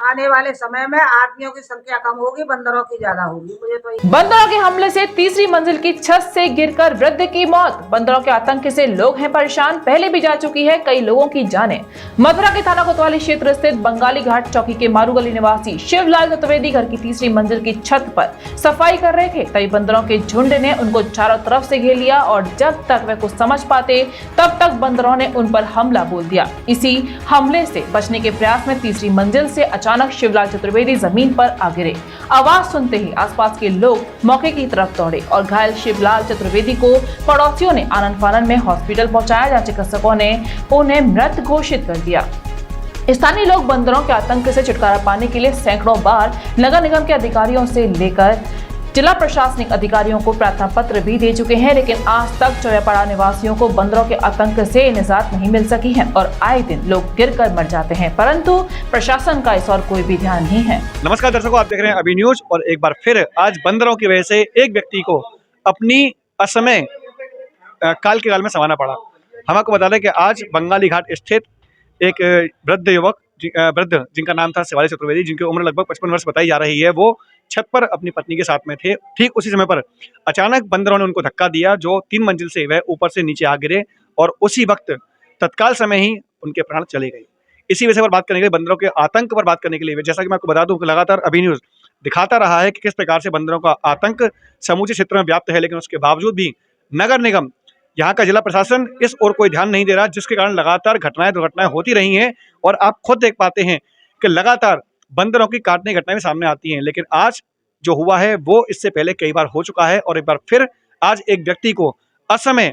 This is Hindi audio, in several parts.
आने वाले समय में आदमियों की संख्या कम होगी, बंदरों की ज्यादा होगी। मुझे तो बंदरों के हमले से तीसरी मंजिल की छत से गिरकर वृद्ध की मौत। बंदरों के आतंक से लोग हैं परेशान, पहले भी जा चुकी है कई लोगों की जानें। मथुरा के थाना कोतवाली क्षेत्र स्थित बंगाली घाट चौकी के मारूगली निवासी शिवलाल चतुर्वेदी घर की तीसरी मंजिल की छत पर सफाई कर रहे थे। तभी बंदरों के झुंड ने उनको चारों तरफ से घेर लिया और जब तक वे कुछ समझ पाते तब तक बंदरों ने उन पर हमला बोल दिया। इसी हमले से बचने के प्रयास में तीसरी मंजिल से अचानक शिवलाल चतुर्वेदी जमीन पर आ गिरे। आवाज सुनते ही आसपास के लोग मौके की तरफ दौड़े और घायल शिवलाल चतुर्वेदी को पड़ोसियों ने आनन फानन में हॉस्पिटल पहुंचाया, जहां चिकित्सकों ने उन्हें मृत घोषित कर दिया। स्थानीय लोग बंदरों के आतंक से छुटकारा पाने के लिए सैकड़ों बार नगर निगम के अधिकारियों से लेकर जिला प्रशासनिक अधिकारियों को प्रार्थना पत्र भी दे चुके हैं, लेकिन आज तक चौयापाड़ा निवासियों को बंदरों के आतंक से निजात नहीं मिल सकी है और आए दिन लोग गिरकर मर जाते हैं, परंतु प्रशासन का इस और कोई भी ध्यान नहीं है। नमस्कार दर्शकों, आप देख रहे हैं अभी न्यूज और एक बार फिर आज बंदरों की वजह से एक व्यक्ति को अपनी असमय काल के काल में समाना पड़ा। हम आपको बता दें कि आज बंगाली घाट स्थित एक वृद्ध युवक वृद्ध जिनका नाम था शिवाली चतुर्वेदी, जिनकी उम्र लगभग 55 वर्ष बताई जा रही है, वो छत पर अपनी पत्नी के साथ में थे। ठीक उसी समय पर अचानक बंदरों ने उनको धक्का दिया, जो 3 मंजिल से वह ऊपर से नीचे आ गिरे और उसी वक्त तत्काल समय ही उनके प्राण चले गए। इसी विषय पर बात करने के लिए, बंदरों के आतंक पर बात करने के लिए, जैसा कि मैं आपको बता दूं कि लगातार अभी न्यूज दिखाता रहा है कि किस प्रकार से बंदरों का आतंक समूचे क्षेत्र में व्याप्त है, लेकिन उसके बावजूद भी नगर निगम, यहाँ का जिला प्रशासन इस ओर कोई ध्यान नहीं दे रहा, जिसके कारण लगातार दुर्घटनाएं होती रही हैं। और आप खुद देख पाते हैं कि लगातार बंदरों की काटने घटनाएं सामने आती हैं, लेकिन आज जो हुआ है वो इससे पहले कई बार हो चुका है और एक बार फिर आज एक व्यक्ति को असमय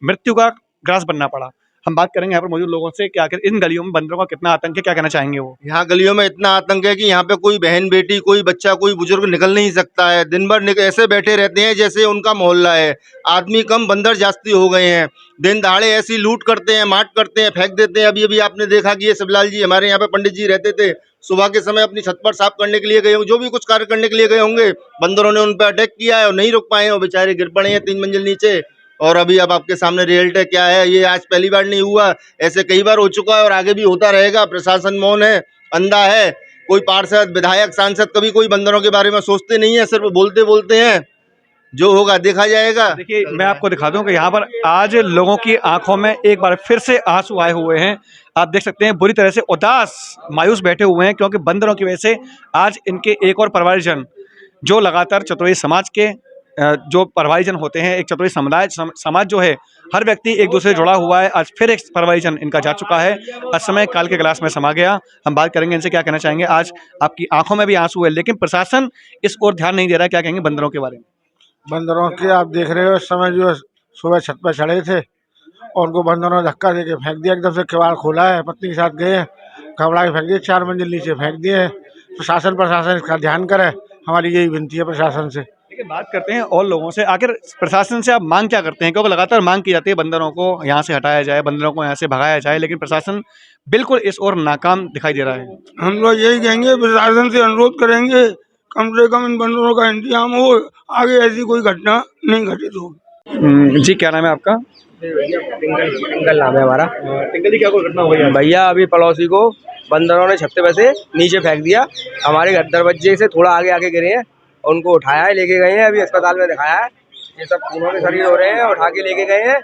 मृत्यु का ग्रास बनना पड़ा। हम बात करेंगे यहाँ पर मौजूद लोगों से कि आखिर इन गलियों में बंदरों का कितना आतंक है, क्या कहना चाहेंगे वो। यहाँ गलियों में इतना आतंक है कि यहाँ पे कोई बहन बेटी, कोई बच्चा, कोई बुजुर्ग निकल नहीं सकता है। दिन भर ऐसे बैठे रहते हैं जैसे उनका मोहल्ला है। आदमी कम बंदर जास्ती हो गए हैं। दिन दहाड़े ऐसी लूट करते हैं, मार करते हैं, फेंक देते हैं। अभी अभी आपने देखा कि ये शिवलाल जी हमारे यहाँ पे पंडित जी रहते थे, सुबह के समय अपनी छत पर साफ करने के लिए गए, जो भी कुछ कार्य करने के लिए गए होंगे, बंदरों ने उन पर अटैक किया है और नहीं रुक पाए और बेचारे गिर पड़े हैं 3 मंजिल नीचे। और अभी अब आपके सामने रिजल्ट है क्या है। ये आज पहली बार नहीं हुआ, ऐसे कई बार हो चुका है और आगे भी होता रहेगा। प्रशासन मौन है, अंधा है। कोई पार्षद, विधायक, सांसद कभी कोई बंदरों के बारे में सोचते नहीं है, सिर्फ बोलते बोलते हैं। जो होगा देखा जाएगा। देखिए, मैं आपको दिखा दूं कि यहाँ पर आज लोगों की आंखों में एक बार फिर से आंसू आए हुए हैं। आप देख सकते हैं बुरी तरह से उदास, मायूस बैठे हुए हैं, क्योंकि बंदरों की वजह से आज इनके एक और परिवारजन, जो लगातार चतुर्वेदी समाज के जो परिवारजन होते हैं, एक चतुर्वेदी समाज जो है, हर व्यक्ति एक दूसरे से जुड़ा हुआ है। आज फिर एक परिवारजन इनका जा चुका है, असमय काल के गिलास में समा गया। हम बात करेंगे इनसे, क्या कहना चाहेंगे। आज आपकी आंखों में भी आंसू है, लेकिन प्रशासन इस ओर ध्यान नहीं दे रहा। क्या कहेंगे बंदरों के बारे में। बंदरों के आप देख रहे हो, इस समय जो सुबह छत पर चढ़े थे और उनको बंदरों ने धक्का देके फेंक दिया। एकदम से किवाड़ खोला है, पत्नी के साथ गए, कपड़ा के फेंक दिए, 4 मंजिल नीचे फेंक दिए। प्रशासन इसका ध्यान करे, हमारी यही विनती है प्रशासन से। लेकिन बात करते हैं और लोगों से, आखिर प्रशासन से आप मांग क्या करते हैं, क्योंकि लगातार मांग की जाती है बंदरों को यहाँ से हटाया जाए, बंदरों को यहाँ से भगाया जाए, लेकिन प्रशासन बिल्कुल इस ओर नाकाम दिखाई दे रहा है। हम लोग यही कहेंगे, प्रशासन से अनुरोध करेंगे, कम से कम इन बंदरों का इंतजाम हो, आगे ऐसी कोई घटना नहीं घटित हो। जी, क्या नाम है आपका। टिंकल नाम है हमारा। टिंकल जी, क्या कोई घटना हुई है भैया? अभी पड़ोसी को बंदरों ने छत्ते पे से नीचे फेंक दिया। हमारे घर दरवाजे से थोड़ा आगे आगे गिरे हैं, उनको उठाया है, लेके गए हैं, अभी अस्पताल में दिखाया है। ये सब खूनों के शरीर हो रहे हैं, उठा के लेके गए हैं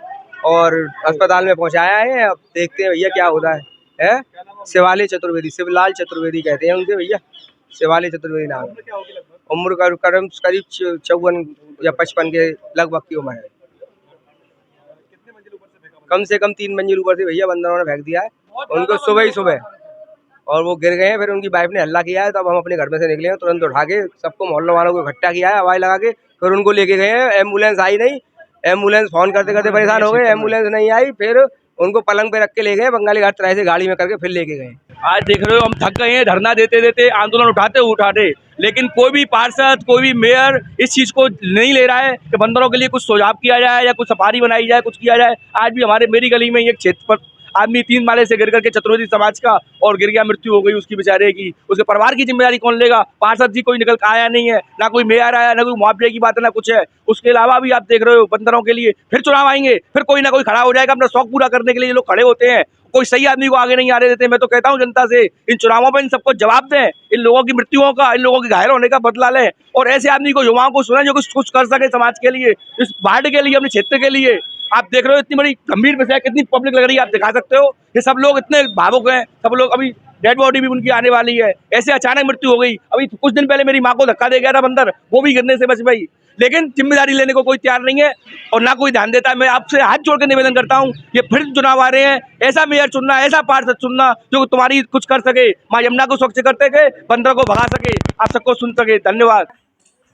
और अस्पताल में पहुंचाया है। अब देखते हैं भैया क्या होता है। शिवाली चतुर्वेदी, शिवलाल चतुर्वेदी कहते हैं उनसे भैया, शिवाली चतुर्वेदी नाम। उम्र का करीब 54 या 55 के लगभग की उम्र है। कम से कम 3 मंजिल ऊपर से भैया बंदरों ने फेंक दिया है उनको सुबह ही सुबह, और वो गिर गए हैं। फिर उनकी वाइफ ने हल्ला किया है, तब हम अपने घर में से निकले हैं, तुरंत उठा के सबको, मोहल्ले वालों को इकट्ठा किया है, आवाज लगा के, फिर उनको लेके गए हैं। एम्बुलेंस आई नहीं, एम्बुलेंस फोन करते करते परेशान हो गए, एम्बुलेंस नहीं आई, फिर उनको पलंग पे रख के ले गए, बंगाली घाट तरह से गाड़ी में करके फिर लेके गए। आज देख रहे हो, हम थक गए हैं धरना देते देते, आंदोलन उठाते, लेकिन कोई भी पार्षद, कोई भी मेयर इस चीज को नहीं ले रहा है कि बंदरों के लिए कुछ सुझाव किया जाए या कुछ सफारी बनाई जाए, कुछ किया जाए। आज भी मेरी गली में एक क्षेत्र पर आदमी 3 माले से गिर करके चतुर्वेदी समाज का और गिर गया, मृत्यु हो गई उसकी बेचारे की। उसके परिवार की जिम्मेदारी कौन लेगा? पार्षद जी कोई निकल कर आया नहीं है, ना कोई मेयर आया, ना कोई मुआवजे की बात है, ना कुछ है। उसके अलावा भी आप देख रहे हो बंदरों के लिए फिर चुनाव आएंगे, फिर कोई ना कोई खड़ा हो जाएगा अपना शौक पूरा करने के लिए। ये लोग खड़े होते हैं, कोई सही आदमी को आगे नहीं आने देते। मैं तो कहता हूँ जनता से, इन चुनावों पर इन सबको जवाब दें, इन लोगों की मृत्युओं का, इन लोगों के घायल होने का बदला लें और ऐसे आदमी को, युवाओं को सुने जो कुछ कर सके समाज के लिए, इस वार्ड के लिए, अपने क्षेत्र के लिए। आप देख रहे हो इतनी बड़ी गंभीर विषय, कितनी पब्लिक लग रही है, आप दिखा सकते हो। ये सब लोग इतने भावुक हैं, सब लोग, अभी डेड बॉडी भी उनकी आने वाली है। ऐसे अचानक मृत्यु हो गई। अभी कुछ दिन पहले मेरी माँ को धक्का दे गया था बंदर, वो भी गिरने से बच गई, लेकिन जिम्मेदारी लेने को कोई तैयार नहीं है और ना कोई ध्यान देता है। मैं आपसे हाथ जोड़ के निवेदन करता हूँ, ये फिर चुनाव आ रहे हैं, ऐसा मेयर चुनना, ऐसा पार्षद चुनना जो तुम्हारी कुछ कर सके, माँ यमुना को स्वच्छ करते के बंदरों को भगा सके, आप सबको सुन सके। धन्यवाद।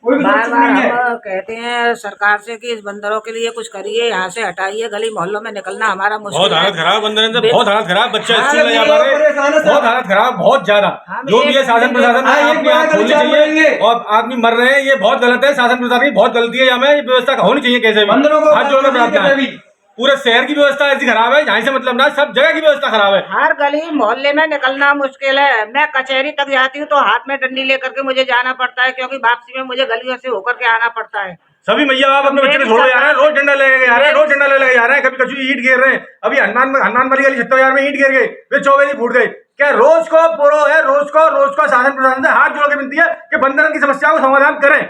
बार बार हम कहते हैं सरकार से कि इस बंदरों के लिए कुछ करिए, यहाँ से हटाइए, गली मोहल्लों में निकलना हमारा मुश्किल बहुत हालत है। खराब बंदर से, बहुत हालत खराब, बच्चे स्कूल नहीं जा पा रहे, बहुत हालत खराब, बहुत ज्यादा। जो भी है शासन प्रशासन आपकी आँख खोलनी चाहिए और आदमी मर रहे हैं, ये बहुत गलत है। शासन प्रशासन की बहुत गलती है, यहाँ में व्यवस्था होनी चाहिए कैसे भी। हाथ जोड़ कर प्रार्थना है। पूरे शहर की व्यवस्था ऐसी खराब है, यहाँ से मतलब ना, सब जगह की व्यवस्था खराब है। हर गली मोहल्ले में निकलना मुश्किल है। मैं कचहरी तक जाती हूँ तो हाथ में डंडी लेकर के मुझे जाना पड़ता है, क्योंकि वापसी में मुझे गलियों से होकर के आना पड़ता है। सभी मैया बाप अपने बच्चे को छोड़ जा रहे हैं, रोज डंडा लेके जा रहे हैं, रोज डंडा लेके जा रहे हैं। कभी कभी ईंट गिर रहे हैं, अभी हनुमान वाली गली 70,000 में ईंट गिर गई, फिर चौबेली फूट गई। क्या रोज को पुरो है, रोज को शासन प्रशासन से हाथ जोड़ के विनती है कि बंदर की समस्या को समाधान करें।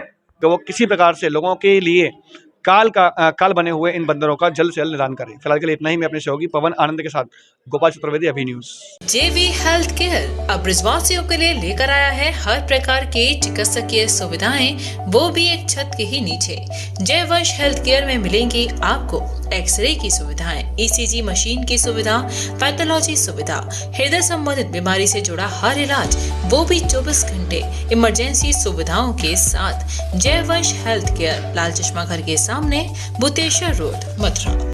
तो वो किसी प्रकार से लोगों के लिए काल बने हुए इन बंदरों का जल्द से जल्द निदान करें। फिलहाल के लिए इतना ही। मैं अपने सहयोगी पवन आनंद के साथ गोपाल चतुर्वेदी, अभी न्यूज। JV हेल्थ केयर अब ब्रिजवासियों के लिए लेकर आया है हर प्रकार की चिकित्सकीय सुविधाएं, वो भी एक छत के ही नीचे। जयवंश हेल्थ केयर में मिलेंगी आपको एक्सरे की सुविधाएं, ECG मशीन की सुविधा, पैथोलॉजी सुविधा, हृदय संबंधित बीमारी से जुड़ा हर इलाज, वो भी 24 घंटे इमरजेंसी सुविधाओं के साथ। जयवंश हेल्थ केयर, लाल चश्मा घर के सामने, बुतेश्वर रोड, मथुरा।